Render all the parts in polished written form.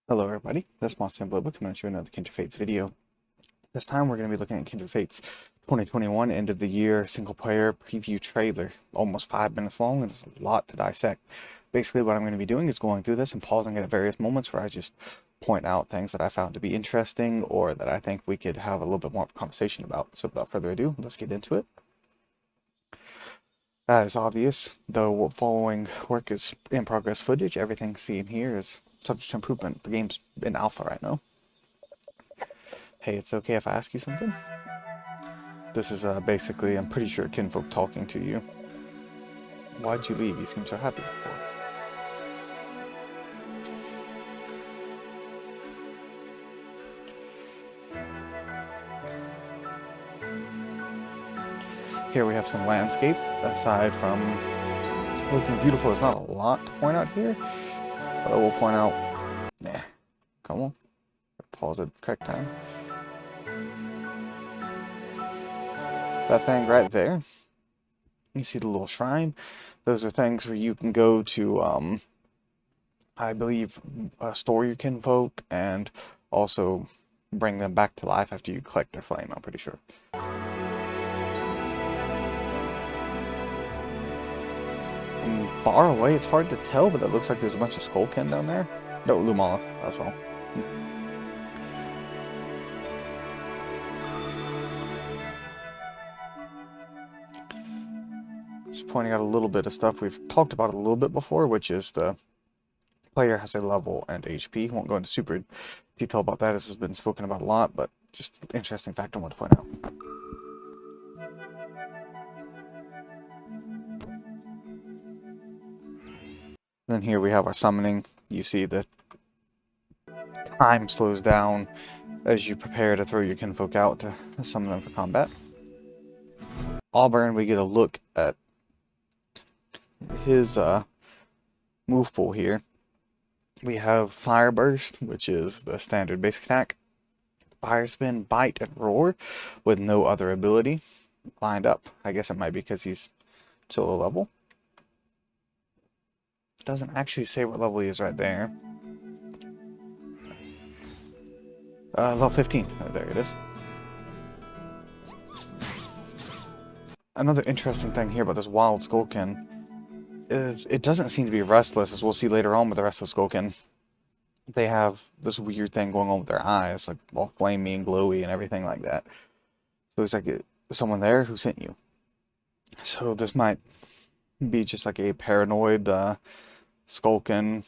Hello everybody, this is Monstertaming coming at you another Kindred Fates video. This time we're going to be looking at Kindred Fates 2021 end of the year single player preview trailer. Almost 5 minutes long and there's a lot to dissect. Basically what I'm going to be doing is going through this and pausing it at various moments where I just point out things that I found to be interesting or that I think we could have a little bit more of a conversation about. So without further ado, let's get into it. As obvious, though following work is in progress footage, everything seen here is subject to improvement. The game's in alpha right now. Hey, it's okay if I ask you something? This is basically, I'm pretty sure, kinfolk talking to you. Why'd you leave? You seem so happy before. Here we have some landscape. Aside from looking beautiful, there's not a lot to point out here. But I will point out... Nah. Come on. Pause it correct time. That thing right there. You see the little shrine? Those are things where you can go to, I believe, store your kinfolk and also bring them back to life after you collect their flame, I'm pretty sure. From far away, it's hard to tell, but it looks like there's a bunch of skullkin down there. No, Lumala, that's wrong. Just pointing out a little bit of stuff we've talked about a little bit before, which is the player has a level and HP. Won't go into super detail about that, as has been spoken about a lot, but just an interesting fact I want to point out. Then here we have our summoning. You see the time slows down as you prepare to throw your kinfolk out to summon them for combat. Auburn, we get a look at his move pool here. We have Fire Burst, which is the standard basic attack. Fire Spin, Bite, and Roar with no other ability lined up. I guess it might be because he's solo level. Doesn't actually say what level he is right there. Level 15. Oh, there it is. Another interesting thing here about this wild Skullkin is it doesn't seem to be restless, as we'll see later on with the rest of Skullkin. They have this weird thing going on with their eyes, like all flamey and glowy and everything like that. So it's like someone there who sent you. So this might be just like a paranoid Skullkin.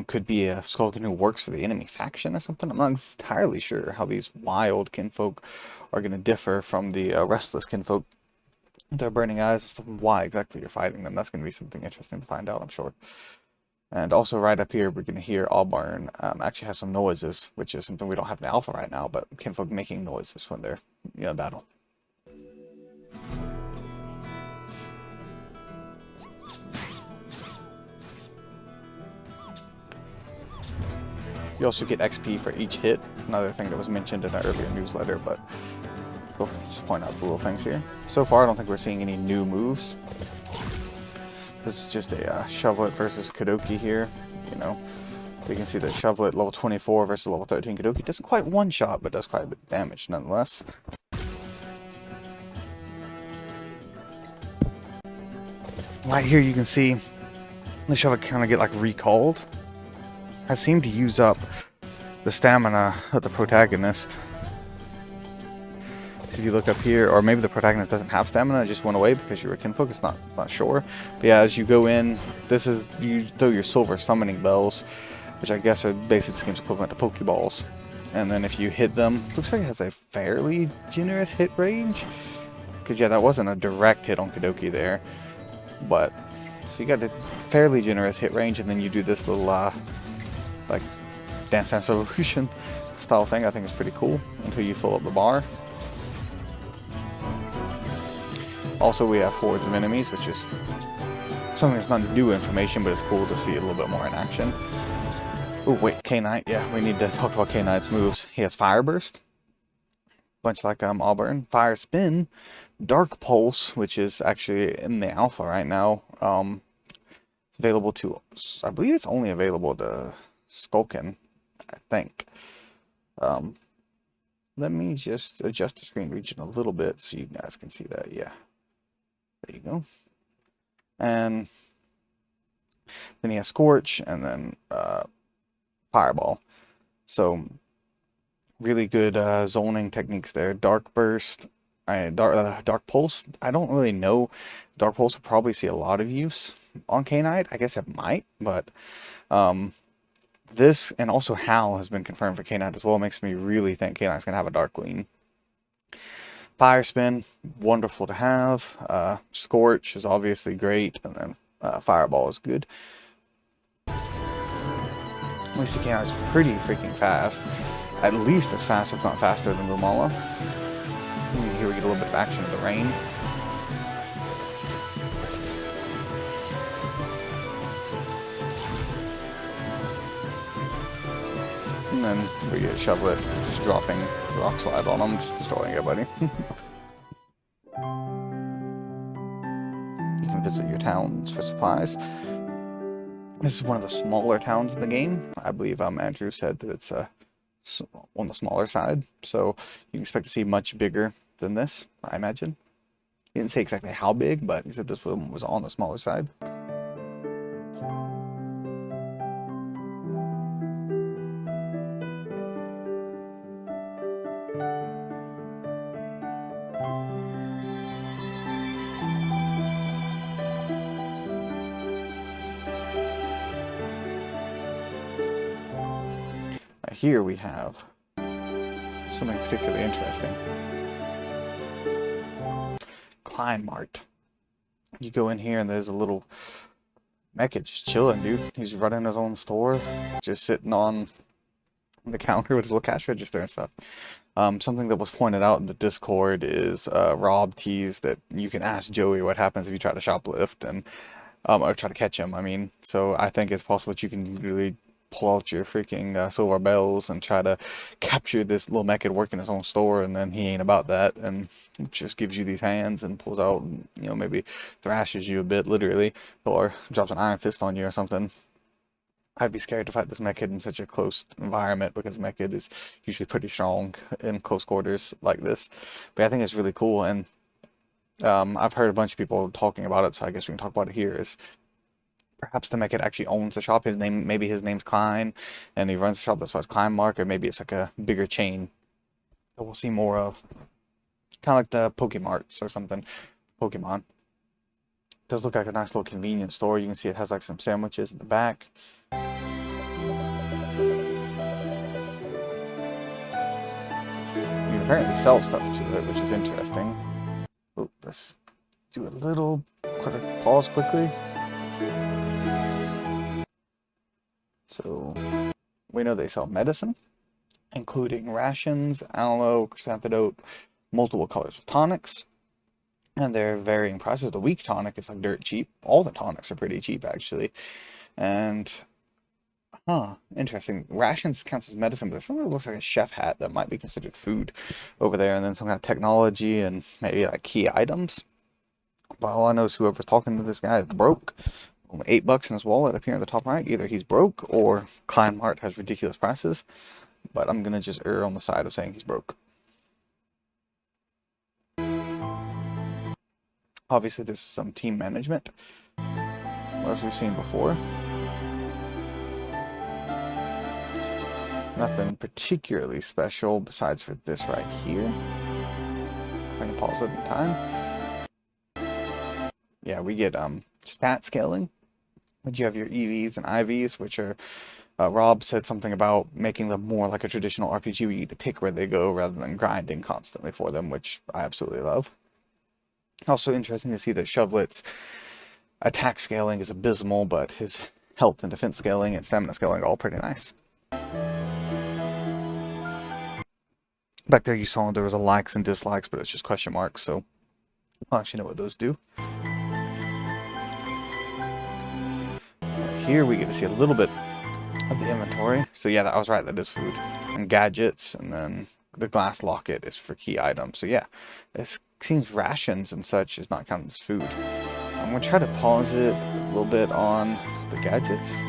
Could be a Skullkin who works for the enemy faction or something. I'm not entirely sure how these wild kinfolk are going to differ from the restless kinfolk. Their burning eyes and stuff, and why exactly you're fighting them. That's going to be something interesting to find out, I'm sure. And also right up here, we're going to hear Auburn actually has some noises, which is something we don't have in the alpha right now, but kinfolk making noises when they're in battle. You also get XP for each hit, another thing that was mentioned in an earlier newsletter, but so just point out the little things here. So far, I don't think we're seeing any new moves. This is just a Shovelet versus Kadoki here. You know, we can see that Shovelet level 24 versus level 13 Kadoki doesn't quite one-shot, but does quite a bit of damage nonetheless. Right here you can see the Shovelet kind of get like recalled. I seem to use up the stamina of the protagonist. So if you look up here, or maybe the protagonist doesn't have stamina, it just went away because you're a kinfolk, it's not sure. But yeah, as you go in, this is, you throw your silver summoning bells, which I guess are basically this game's equivalent to Pokeballs. And then if you hit them, looks like it has a fairly generous hit range. Because yeah, that wasn't a direct hit on Kadoki there. But, so you got a fairly generous hit range, and then you do this little, like, Dance Dance Revolution style thing. I think it's pretty cool until you fill up the bar. Also, we have hordes of enemies, which is something that's not new information, but it's cool to see a little bit more in action. Oh, wait, K-Knight. Yeah, we need to talk about K-Knight's moves. He has Fire Burst, much like Auburn. Fire Spin, Dark Pulse, which is actually in the alpha right now. It's available to, I believe it's only available to Skullkin. I think. Um, Let me just adjust the screen region a little bit so you guys can see that. Yeah, there you go. And then he has Scorch and then Fireball. So really good zoning techniques there. Dark Burst, Dark Pulse. I don't really know. Dark Pulse will probably see a lot of use on K-Knight. I guess it might, but this and also Howl has been confirmed for K-Knight as well. Makes me really think K-Knight's gonna have a Dark Lean. Fire Spin, wonderful to have. Scorch is obviously great, and then Fireball is good. At least K-Knight is pretty freaking fast. At least as fast, if not faster, than Lumala. Here we get a little bit of action of the rain. And then we get Shovelet just dropping Rock Slide on them, just destroying everybody. You can visit your towns for supplies. This is one of the smaller towns in the game. I believe Andrew said that it's on the smaller side, so you can expect to see much bigger than this, I imagine. He didn't say exactly how big, but he said this one was on the smaller side. Here we have something particularly interesting. Klein Mart. You go in here and there's a little mecha just chilling, dude. He's running his own store, just sitting on the counter with his little cash register and stuff. Something that was pointed out in the Discord is Rob teased that you can ask Joey what happens if you try to shoplift and or try to catch him. I mean, so I think it's possible that you can literally pull out your freaking silver bells and try to capture this little mecha working his own store, and then he ain't about that and just gives you these hands and pulls out and, you know, maybe thrashes you a bit literally, or drops an iron fist on you or something. I'd be scared to fight this mech in such a close environment because mech is usually pretty strong in close quarters like this. But I think it's really cool, and I've heard a bunch of people talking about it, so I guess we can talk about it here. Is perhaps the mech actually owns the shop. His name, maybe his name's Klein, and he runs the shop. That's why it's Klein Mark, or maybe it's like a bigger chain that we'll see more of, kind of like the Pokemarts or something. Pokemon. Does look like a nice little convenience store. You can see it has like some sandwiches in the back. You can apparently sell stuff to it, which is interesting. Oh, let's do a little pause quickly. So, we know they sell medicine, including rations, aloe, chrysanthemum, multiple colors of tonics, and they're varying prices. The weak tonic is like dirt cheap. All the tonics are pretty cheap, actually. And, interesting. Rations counts as medicine, but there's something that looks like a chef hat that might be considered food over there, and then some kind of technology and maybe like key items. But all I know is whoever's talking to this guy is broke. Only $8 in his wallet up here in the top right. Either he's broke or Klein Mart has ridiculous prices. But I'm gonna just err on the side of saying he's broke. Obviously, this is some team management, as we've seen before. Nothing particularly special besides for this right here. I can pause it in time. Yeah, we get stat scaling. But you have your EVs and IVs, which are, Rob said something about making them more like a traditional RPG where you need to pick where they go rather than grinding constantly for them, which I absolutely love. Also interesting to see that Shovelet's attack scaling is abysmal, but his health and defense scaling and stamina scaling are all pretty nice. Back there you saw there was a likes and dislikes, but it's just question marks, so I'll actually know what those do. Here we get to see a little bit of the inventory. So yeah, I was right, that is food. And gadgets, and then the glass locket is for key items. So yeah, this seems rations and such is not counted as food. I'm going to try to pause it a little bit on the gadgets.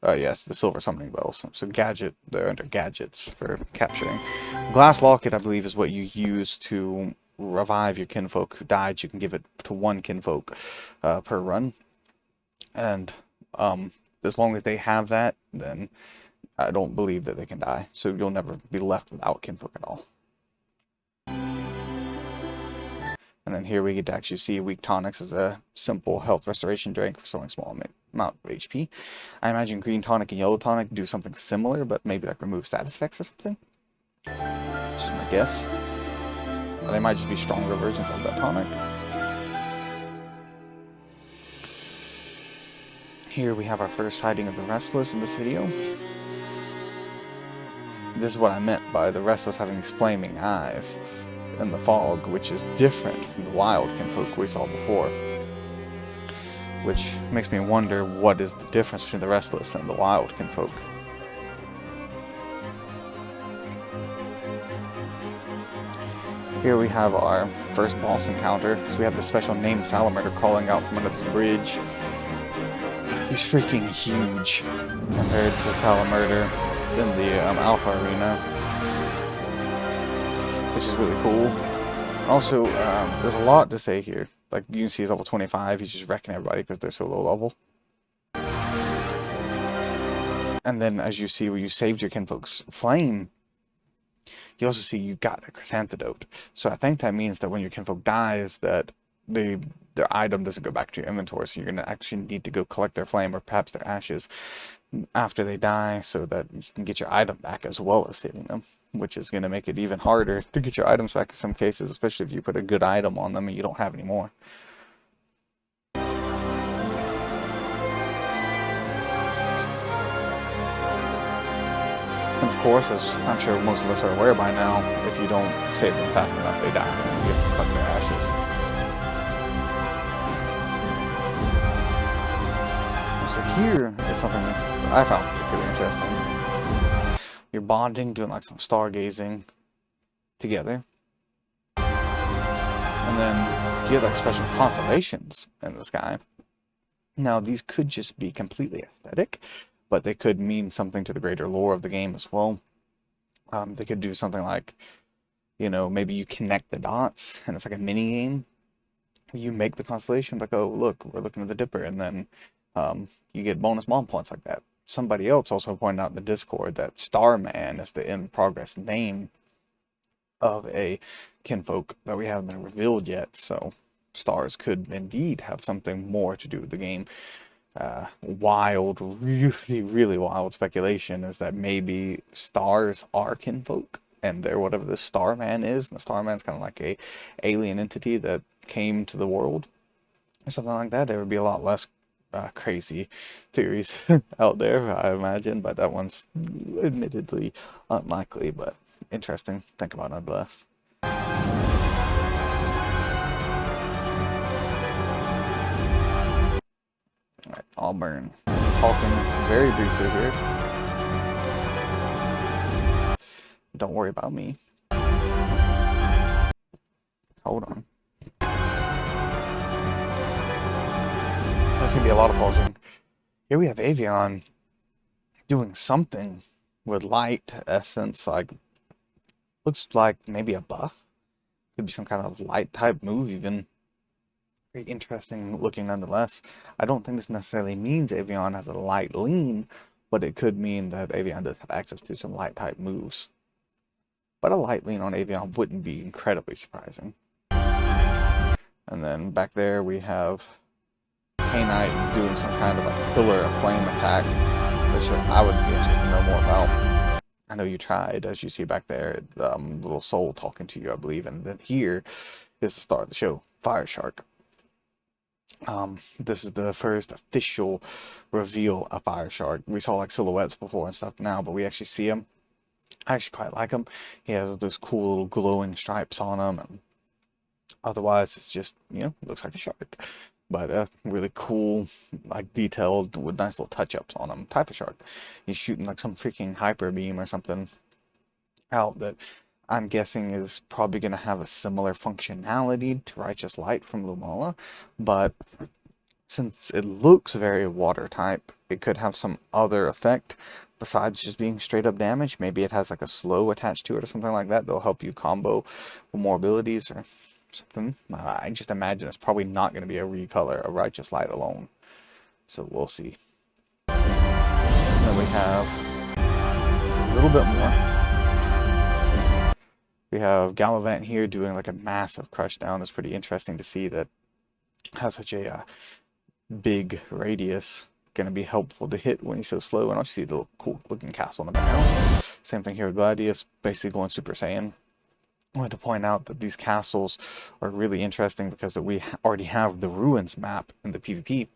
Yes, the silver summoning bells. So gadget, they're under gadgets for capturing. Glass locket, I believe, is what you use to revive your kinfolk who died. You can give it to one kinfolk per run. And as long as they have that, then I don't believe that they can die. So you'll never be left without kinfolk at all. And then here we get to actually see weak tonics as a simple health restoration drink, restoring small amount of HP. I imagine green tonic and yellow tonic do something similar, but maybe like remove status effects or something. Just my guess. Or they might just be stronger versions of that tonic. Here we have our first sighting of the Restless in this video. This is what I meant by the Restless having these flaming eyes in the fog, which is different from the wild kinfolk we saw before. Which makes me wonder what is the difference between the Restless and the wild kinfolk. Here we have our first boss encounter. So we have the special named Salamander crawling out from under this bridge. He's freaking huge compared to Salamander in the Alpha Arena, which is really cool. Also, there's a lot to say here. Like, you can see he's level 25, he's just wrecking everybody because they're so low level. And then, as you see, where you saved your kinfolk's flame, you also see you got a chrysantidote. So I think that means that when your kinfolk dies, that their item doesn't go back to your inventory, so you're going to actually need to go collect their flame, or perhaps their ashes, after they die, so that you can get your item back as well as saving them. Which is going to make it even harder to get your items back in some cases, especially if you put a good item on them and you don't have any more. And of course, as I'm sure most of us are aware by now, if you don't save them fast enough, they die, and you have to collect their ashes. So here is something that I found particularly interesting. You're bonding, doing like some stargazing together. And then you have like special constellations in the sky. Now, these could just be completely aesthetic, but they could mean something to the greater lore of the game as well. They could do something like, you know, maybe you connect the dots and it's like a mini game. You make the constellation, like, oh, look, we're looking at the Dipper, and then you get bonus mom points like that. Somebody else also pointed out in the Discord that Starman is the in-progress name of a kinfolk that we haven't been revealed yet, so stars could indeed have something more to do with the game. Wild, really wild speculation is that maybe stars are kinfolk, and they're whatever the Starman is, and the Starman's kind of like a alien entity that came to the world, or something like that. There would be a lot less crazy theories out there, I imagine, but that one's admittedly unlikely, but interesting to think about nonetheless. Alright, Auburn. Talking very briefly here. Don't worry about me. Hold on. There's gonna be a lot of pausing. Here we have Avion doing something with light essence, like looks like maybe a buff. Could be some kind of light type move even. Very interesting looking nonetheless. I don't think this necessarily means Avion has a light lean, but it could mean that Avion does have access to some light type moves. But a light lean on Avion wouldn't be incredibly surprising. And then back there we have K-Knight doing some kind of like pillar of flame attack, which I would be interested to know more about. I know you tried, as you see back there, little soul talking to you, I believe. And then here is the star of the show, Fire Shark. This is the first official reveal of Fire Shark. We saw like silhouettes before and stuff now, but we actually see him. I actually quite like him. He has those cool little glowing stripes on him, and otherwise it's just, you know, looks like a shark. But really cool, like detailed with nice little touch-ups on him type of shark. He's shooting like some freaking hyper beam or something out that I'm guessing is probably going to have a similar functionality to Righteous Light from Lumala, but since it looks very water type, it could have some other effect besides just being straight up damage. Maybe it has like a slow attached to it or something like that. They'll help you combo with more abilities or something. I just imagine it's probably not going to be a recolor, a Righteous Light alone. So we'll see. And then we have a little bit more. We have Gallivant here doing like a massive crush down. It's pretty interesting to see that has such a big radius. Going to be helpful to hit when he's so slow. And I see the little cool looking castle in the background. Same thing here with Gladius, basically going Super Saiyan. I wanted to point out that these castles are really interesting because we already have the Ruins map in the PvP,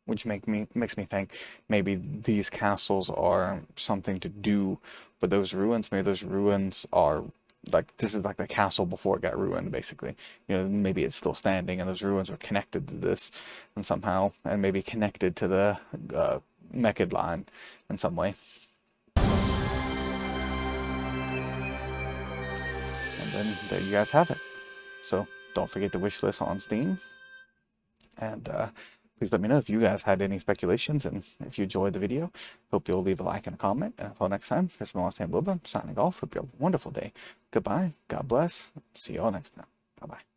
which makes me think maybe these castles are something to do with those ruins. Maybe those ruins are like, this is like the castle before it got ruined, basically. You know, maybe it's still standing and those ruins are connected to this and somehow, and maybe connected to the Mechid line in some way. And then there you guys have it. So don't forget to wishlist on Steam. And please let me know if you guys had any speculations and if you enjoyed the video. Hope you'll leave a like and a comment. And until next time, this is Monstertaming signing off. Hope you have a wonderful day. Goodbye. God bless. See you all next time. Bye-bye.